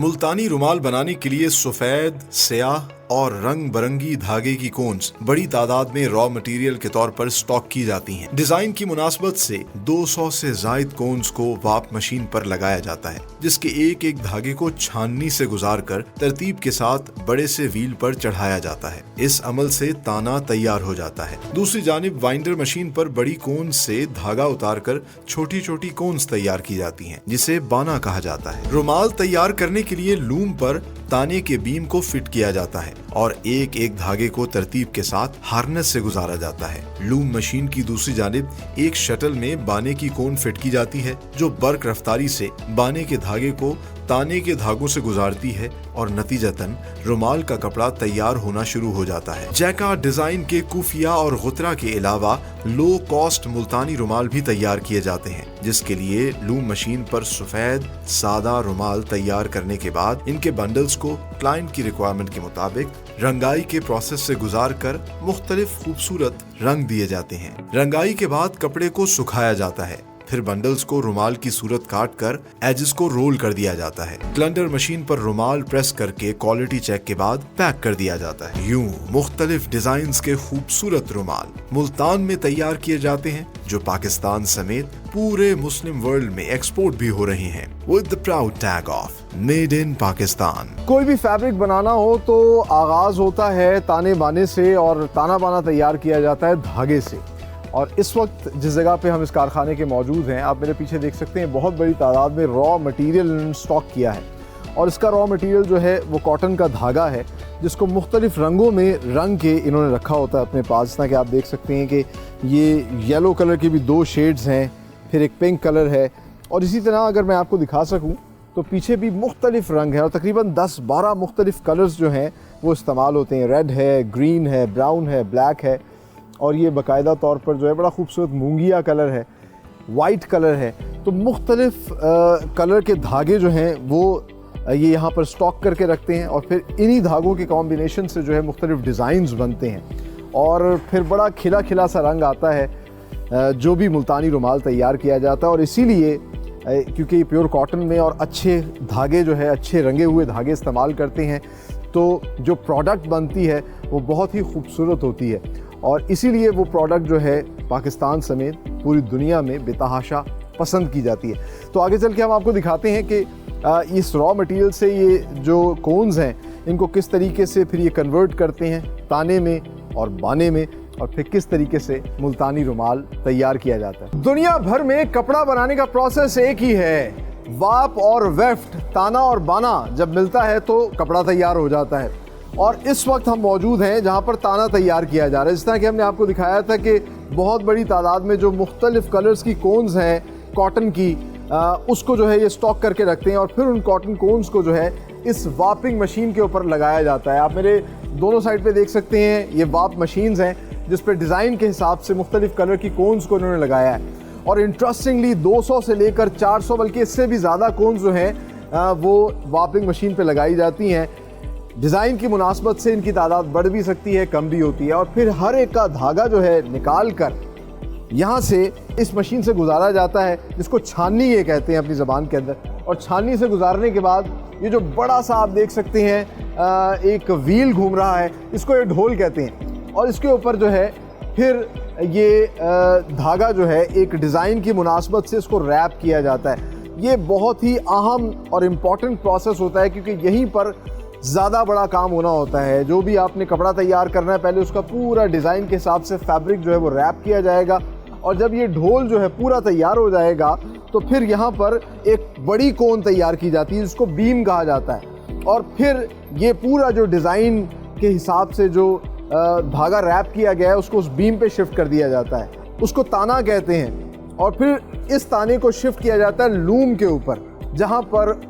मुल्तानी रुमाल बनाने के लिए सफेद, स्याह और रंग बरंगी धागे की कोन्स बड़ी तादाद में रॉ मटेरियल के तौर पर स्टॉक की जाती हैं। डिजाइन की मुनासबत से 200 से जायद कोन्स को वाप मशीन पर लगाया जाता है, जिसके एक एक धागे को छाननी से गुजारकर तरतीब के साथ बड़े से व्हील पर चढ़ाया जाता है। इस अमल से ताना तैयार हो जाता है। दूसरी जानिब वाइंडर मशीन पर बड़ी कोन्स से धागा उतारकर छोटी छोटी कोन्स तैयार की जाती हैं, जिसे बाना कहा जाता है। रुमाल तैयार करने के लिए लूम पर ताने के बीम को फिट किया जाता है और एक एक धागे को तरतीब के साथ हार्नेस से गुजारा जाता है। लूम मशीन की दूसरी जानिब एक शटल में बाने की कोन फिट की जाती है, जो बर्क रफ्तारी से बाने के धागे को ताने के धागों से गुजारती है और नतीजतन रुमाल का कपड़ा तैयार होना शुरू हो जाता है। जैका डिजाइन के कुफिया और गुतरा के अलावा लो कॉस्ट मुल्तानी रुमाल भी तैयार किए जाते हैं, जिसके लिए लूम मशीन पर सफेद सादा रुमाल तैयार करने के बाद इनके बंडल्स को क्लाइंट की रिक्वायरमेंट के मुताबिक रंगाई के प्रोसेस से गुजार कर मुख्तलिफ खूबसूरत रंग दिए जाते हैं। रंगाई के बाद कपड़े को सुखाया जाता है, फिर बंडल्स को रुमाल की सूरत काट कर एजेस को रोल कर दिया जाता है। क्लंडर मशीन पर रुमाल प्रेस करके क्वालिटी चेक के बाद पैक कर दिया जाता है। यूं मुख्तलिफ डिजाइन्स के खूबसूरत रुमाल मुल्तान में तैयार किए जाते हैं, जो पाकिस्तान समेत पूरे मुस्लिम वर्ल्ड में एक्सपोर्ट भी हो रहे हैं with the proud tag of made in Pakistan. कोई भी फैब्रिक बनाना हो तो आगाज होता है ताने बाने से, और ताना बाना तैयार किया जाता है धागे से। और इस वक्त जिस जगह पे हम इस कारखाने के मौजूद हैं, आप मेरे पीछे देख सकते हैं बहुत बड़ी तादाद में रॉ मटेरियल स्टॉक किया है। और इसका रॉ मटेरियल जो है वो कॉटन का धागा है, जिसको मुख्तलिफ रंगों में रंग के इन्होंने रखा होता है अपने पास। जितना कि आप देख सकते हैं कि ये येलो कलर के भी 2 शेड्स हैं, फिर एक पिंक कलर है, और इसी तरह अगर मैं आपको दिखा सकूं तो पीछे भी मुख्तलिफ रंग है और तकरीबन 10-12 मुख्तलिफ कलर्स जो हैं वो इस्तेमाल होते हैं। रेड है, ग्रीन है, ब्राउन है, ब्लैक है, और ये बाकायदा तौर पर जो है बड़ा खूबसूरत मूंगिया कलर है, वाइट कलर है। तो मुख्तलिफ कलर के धागे जो हैं वो ये यहाँ पर स्टॉक करके रखते हैं, और फिर इन्हीं धागों के कॉम्बिनेशन से जो है मुख्तलिफ डिज़ाइंस बनते हैं, और फिर बड़ा खिला खिला सा रंग आता है जो भी मुल्तानी रुमाल तैयार किया जाता है। और इसीलिए क्योंकि ये प्योर कॉटन में और अच्छे धागे जो है, अच्छे रंगे हुए धागे इस्तेमाल करते हैं, तो जो प्रोडक्ट बनती है वो बहुत ही खूबसूरत होती है, और इसीलिए वो प्रोडक्ट जो है पाकिस्तान समेत पूरी दुनिया में बेतहाशा पसंद की जाती है। तो आगे चल के हम आपको दिखाते हैं कि इस रॉ मटेरियल से ये जो कोन्स हैं इनको किस तरीके से फिर ये कन्वर्ट करते हैं ताने में और बाने में, और फिर किस तरीके से मुल्तानी रुमाल तैयार किया जाता है। दुनिया भर में कपड़ा बनाने का प्रोसेस एक ही है, वाप और वेफ्ट, ताना और बाना जब मिलता है तो कपड़ा तैयार हो जाता है। और इस वक्त हम मौजूद हैं जहां पर ताना तैयार किया जा रहा है। जिस तरह कि हमने आपको दिखाया था कि बहुत बड़ी तादाद में जो मुख्तलिफ कलर्स की कोन्स हैं कॉटन की, उसको जो है ये स्टॉक करके रखते हैं, और फिर उन कॉटन कोन्स को जो है इस वापिंग मशीन के ऊपर लगाया जाता है। आप मेरे दोनों साइड पे देख सकते हैं ये वाप मशीन्स हैं, जिस पर डिज़ाइन के हिसाब से मुख्तलिफ कलर की कोन्स को इन्होंने लगाया है। और इंटरेस्टिंगली 200 से लेकर 400 बल्कि इससे भी ज़्यादा कोन्स जो हैं वो वापिंग मशीन पे लगाई जाती हैं। डिज़ाइन की मुनासबत से इनकी तादाद बढ़ भी सकती है, कम भी होती है, और फिर हर एक का धागा जो है निकाल कर यहाँ से इस मशीन से गुजारा जाता है, जिसको छाननी ये कहते हैं अपनी ज़बान के अंदर। और छाननी से गुजारने के बाद ये जो बड़ा सा आप देख सकते हैं एक व्हील घूम रहा है, इसको ये ढोल कहते हैं, और इसके ऊपर जो है फिर ये धागा जो है एक डिज़ाइन की मुनासबत से इसको रैप किया जाता है। ये बहुत ही अहम और इम्पॉर्टेंट प्रोसेस होता है, क्योंकि यहीं पर ज़्यादा बड़ा काम होना होता है। जो भी आपने कपड़ा तैयार करना है, पहले उसका पूरा डिज़ाइन के हिसाब से फैब्रिक जो है वो रैप किया जाएगा, और जब ये ढोल जो है पूरा तैयार हो जाएगा तो फिर यहाँ पर एक बड़ी कोन तैयार की जाती है, जिसको बीम कहा जाता है, और फिर ये पूरा जो डिज़ाइन के हिसाब से जो धागा रैप किया गया है उसको उस बीम पे शिफ्ट कर दिया जाता है, उसको ताना कहते हैं। और फिर इस ताने को शिफ्ट किया जाता है लूम के ऊपर, जहाँ पर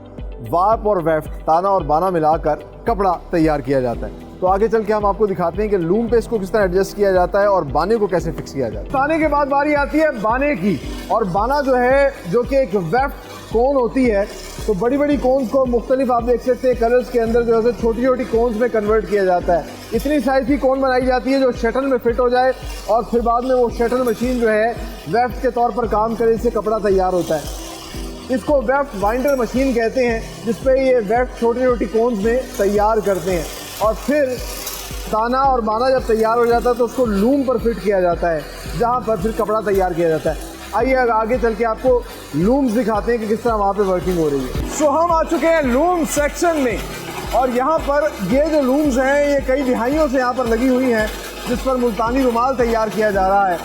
वाप और वेफ्ट, ताना और बाना मिलाकर कपड़ा तैयार किया जाता है। तो आगे चल के हम आपको दिखाते हैं कि लूम पे इसको किस तरह एडजस्ट किया जाता है और बाने को कैसे फिक्स किया जाता है। ताने के बाद बारी आती है बाने की, और बाना जो है जो कि एक वेफ्ट कोन होती है, तो बड़ी बड़ी कोन्स को मुख्तलिफ आप देख सकते हैं कलर्स के अंदर जो है छोटी छोटी कोन्स में कन्वर्ट किया जाता है। इतनी साइज की कोन बनाई जाती है जो शटल में फिट हो जाए, और फिर बाद में वो शटल मशीन जो है वेफ्ट के तौर पर काम करे, इससे कपड़ा तैयार होता है। इसको वेफ्ट बाइंडर मशीन कहते हैं, जिसपे ये वेफ्ट छोटी छोटी कोन्स में तैयार करते हैं और फिर ताना और बाना जब तैयार हो जाता है तो उसको लूम पर फिट किया जाता है, जहाँ पर फिर कपड़ा तैयार किया जाता है। आइए आगे चल के आपको लूम्स दिखाते हैं कि किस तरह वहाँ पे वर्किंग हो रही है। सो हम आ चुके हैं लूम सेक्शन में और यहाँ पर ये जो लूम्स हैं ये कई दिहाइयों से यहाँ पर लगी हुई हैं, जिस पर मुल्तानी रुमाल तैयार किया जा रहा है।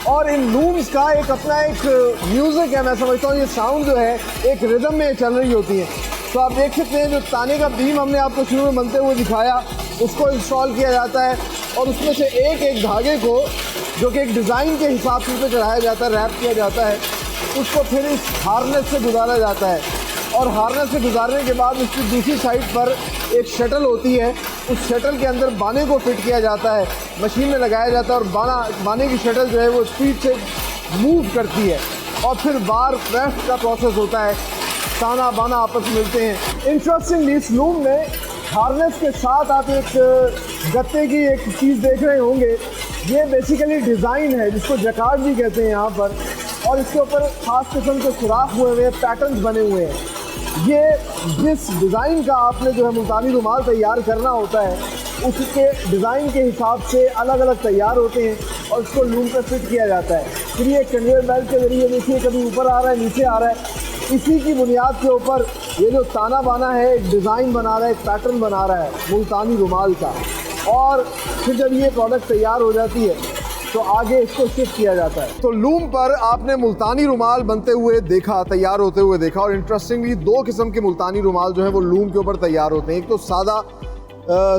और इन लूम्स का एक अपना एक म्यूज़िक है, मैं समझता हूँ ये साउंड जो है एक रिदम में चल रही होती है। तो आप देख सकते हैं जो ताने का बीम हमने आपको शुरू में बनते हुए दिखाया, उसको इंस्टॉल किया जाता है और उसमें से एक एक धागे को, जो कि एक डिज़ाइन के हिसाब से उस पर चढ़ाया जाता है, रैप किया जाता है, उसको फिर इस हार्नेस से गुजारा जाता है और हार्नेस से गुजारने के बाद उसकी दूसरी साइड पर एक शटल होती है, उस शटल के अंदर बाने को फिट किया जाता है, मशीन में लगाया जाता है और बाने की शटल जो है वो स्पीड से मूव करती है और फिर बार वेफ्ट का प्रोसेस होता है, ताना बाना आपस में मिलते हैं। इंटरेस्टिंगली इस लूम में हार्नेस के साथ आप एक गत्ते की एक चीज़ देख रहे होंगे, ये बेसिकली डिज़ाइन है जिसको जकार्ड भी कहते हैं यहाँ पर, और इसके ऊपर ख़ास किस्म के सुराख हुए हुए पैटर्न्स बने हुए हैं। ये जिस डिज़ाइन का आपने जो है मुल्तानी रुमाल तैयार करना होता है, उसके डिज़ाइन के हिसाब से अलग अलग तैयार होते हैं और उसको लूम पर फिट किया जाता है। फिर ये कन्वेयर बेल्ट के ज़रिए देखिए कभी ऊपर आ रहा है, नीचे आ रहा है, इसी की बुनियाद के ऊपर ये जो ताना बाना है एक डिज़ाइन बना रहा है, एक पैटर्न बना रहा है मुल्तानी रुमाल का। और फिर जब ये प्रोडक्ट तैयार हो जाती है तो आगे इसको शिफ्ट किया जाता है। तो लूम पर आपने मुल्तानी रुमाल बनते हुए देखा, तैयार होते हुए देखा, और इंटरेस्टिंगली दो किस्म के मुल्तानी रुमाल जो है वो लूम के ऊपर तैयार होते हैं। एक तो सादा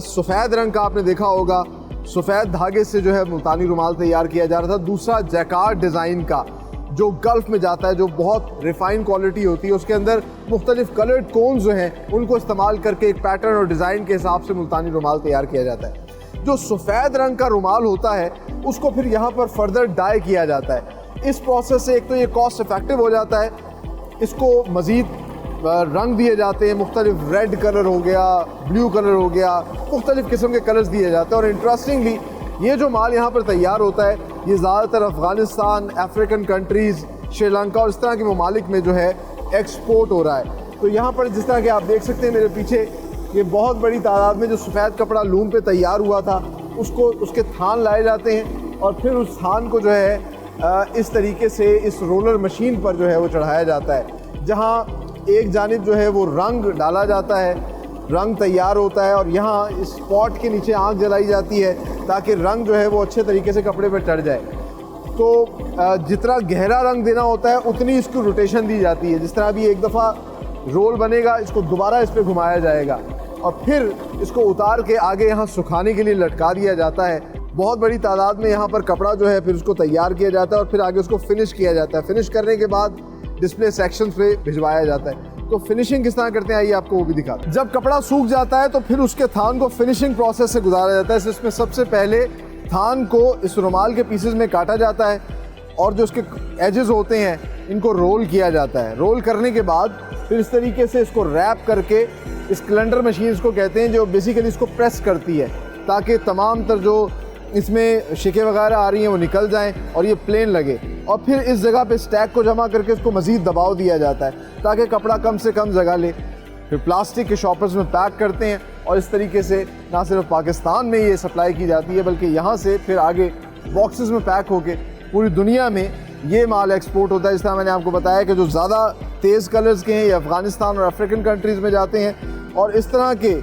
सफ़ेद रंग का आपने देखा होगा, सफ़ेद धागे से जो है मुल्तानी रुमाल तैयार किया जा रहा था। दूसरा जैकार्ड डिज़ाइन का जो गल्फ़ में जाता है, जो बहुत रिफाइन क्वालिटी होती है, उसके अंदर मुख्तलिफ कलर्ड कोन्स जो हैं उनको इस्तेमाल करके एक पैटर्न और डिज़ाइन के हिसाब से मुल्तानी रुमाल तैयार किया जाता है। जो सफ़ेद रंग का रुमाल होता है उसको फिर यहाँ पर फर्दर डाई किया जाता है। इस प्रोसेस से एक तो ये कॉस्ट इफेक्टिव हो जाता है, इसको मज़ीद रंग दिए जाते हैं, मुख्तलिफ रेड कलर हो गया, ब्लू कलर हो गया, मुख्तलिफ किस्म के कलर्स दिए जाते हैं। और इंटरेस्टिंगली ये जो माल यहाँ पर तैयार होता है ये ज़्यादातर अफ़गानिस्तान, अफ्रीकन कंट्रीज़, श्रीलंका और इस तरह के ममालिक में जो है एक्सपोर्ट हो रहा है। तो यहाँ पर जिस तरह के आप देख सकते हैं मेरे पीछे, ये बहुत बड़ी तादाद में जो सफ़ेद कपड़ा लूम पे तैयार हुआ था उसको उसके थान लाए जाते हैं और फिर उस थान को जो है इस तरीके से इस रोलर मशीन पर जो है वो चढ़ाया जाता है, जहाँ एक जानिब जो है वो रंग डाला जाता है, रंग तैयार होता है और यहाँ इस पॉट के नीचे आग जलाई जाती है ताकि रंग जो है वो अच्छे तरीके से कपड़े पर चढ़ जाए। तो जितना गहरा रंग देना होता है उतनी इसको रोटेशन दी जाती है। जिस तरह अभी एक दफ़ा रोल बनेगा, इसको दोबारा इस पर घुमाया जाएगा और फिर इसको उतार के आगे यहाँ सुखाने के लिए लटका दिया जाता है। बहुत बड़ी तादाद में यहाँ पर कपड़ा जो है फिर उसको तैयार किया जाता है और फिर आगे उसको फिनिश किया जाता है। फिनिश करने के बाद डिस्प्ले सेक्शंस पे भिजवाया जाता है। तो फिनिशिंग किस तरह करते हैं आइए आपको वो भी दिखाते हैं। जब कपड़ा सूख जाता है तो फिर उसके थान को फिनिशिंग प्रोसेस से गुजारा जाता है। इसमें सबसे पहले थान को इस रुमाल के पीसेस में काटा जाता है और जो उसके एजेस होते हैं इनको रोल किया जाता है। रोल करने के बाद फिर इस तरीके से इसको रैप करके इस कैलेंडर मशीन इसको कहते हैं, जो बेसिकली इसको प्रेस करती है ताकि तमाम तर जो इसमें शिकें वगैरह आ रही हैं वो निकल जाएं और ये प्लेन लगे। और फिर इस जगह पे स्टैक को जमा करके इसको मज़ीद दबाव दिया जाता है ताकि कपड़ा कम से कम जगह ले। फिर प्लास्टिक के शॉपर्स में पैक करते हैं और इस तरीके से ना सिर्फ पाकिस्तान में ये सप्लाई की जाती है बल्कि यहाँ से फिर आगे बॉक्सेस में पैक होके पूरी दुनिया में ये माल एक्सपोर्ट होता है। जिस तरह मैंने आपको बताया कि जो ज़्यादा तेज़ कलर्स के हैं ये अफ़गानिस्तान और अफ्रीकन कंट्रीज़ में जाते हैं और इस तरह के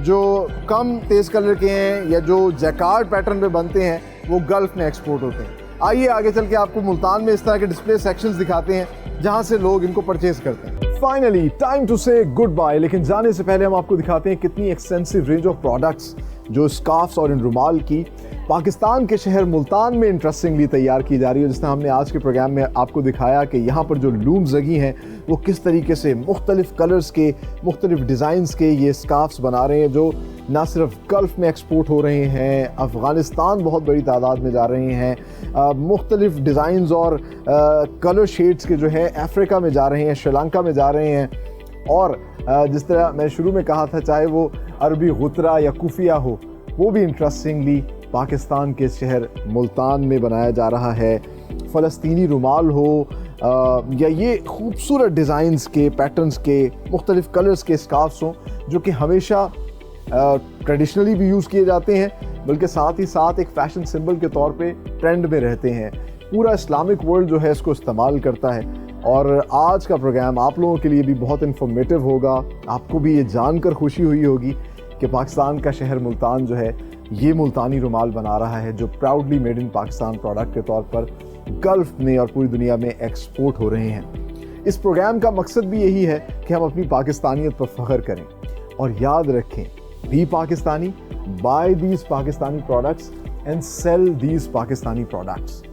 जो कम तेज़ कलर के हैं या जो जैकार्ड पैटर्न पे बनते हैं वो गल्फ़ में एक्सपोर्ट होते हैं। आइए आगे चल के आपको मुल्तान में इस तरह के डिस्प्ले सेक्शंस दिखाते हैं जहां से लोग इनको परचेज करते हैं। फाइनली टाइम टू से गुड बाय, लेकिन जाने से पहले हम आपको दिखाते हैं कितनी एक्सटेंसिव रेंज ऑफ प्रोडक्ट्स जो स्कार्फ्स और इन रुमाल की पाकिस्तान के शहर मुल्तान में इंटरेस्टिंगली तैयार की जा रही है। जिस तरह हमने आज के प्रोग्राम में आपको दिखाया कि यहाँ पर जो लूम्स लगी हैं वो किस तरीके से मुख्तलिफ कलर्स के, मुख्तलिफ डिज़ाइंस के ये स्कार्फ्स बना रहे हैं जो ना सिर्फ गल्फ़ में एक्सपोर्ट हो रहे हैं, अफ़गानिस्तान बहुत बड़ी तादाद में जा रहे हैं, मुख्तलिफ डिज़ाइंस और कलर शेड्स के जो है अफ्रीका में जा रहे हैं, श्रीलंका में जा रहे हैं। और जिस तरह मैं शुरू में कहा था, चाहे वो अरबी गुतरा या कुफिया हो, वो भी इंटरेस्टिंगली पाकिस्तान के शहर मुल्तान में बनाया जा रहा है। फ़लस्तीनी रुमाल हो, या ये खूबसूरत डिज़ाइंस के, पैटर्न्स के, मुख्तलिफ कलर्स के स्कार्फ्स हों जो कि हमेशा ट्रेडिशनली भी यूज़ किए जाते हैं, बल्कि साथ ही साथ एक फ़ैशन सिंबल के तौर पे ट्रेंड में रहते हैं। पूरा इस्लामिक वर्ल्ड जो है इसको इस्तेमाल करता है। और आज का प्रोग्राम आप लोगों के लिए भी बहुत इन्फॉर्मेटिव होगा। आपको भी ये जानकर खुशी हुई होगी कि पाकिस्तान का शहर मुल्तान जो है ये मुल्तानी रुमाल बना रहा है, जो proudly made in Pakistan product के तौर पर गल्फ़ में और पूरी दुनिया में एक्सपोर्ट हो रहे हैं। इस प्रोग्राम का मकसद भी यही है कि हम अपनी पाकिस्तानियत पर फ़ख्र करें और याद रखें, be Pakistani, buy these Pakistani products and sell these Pakistani products.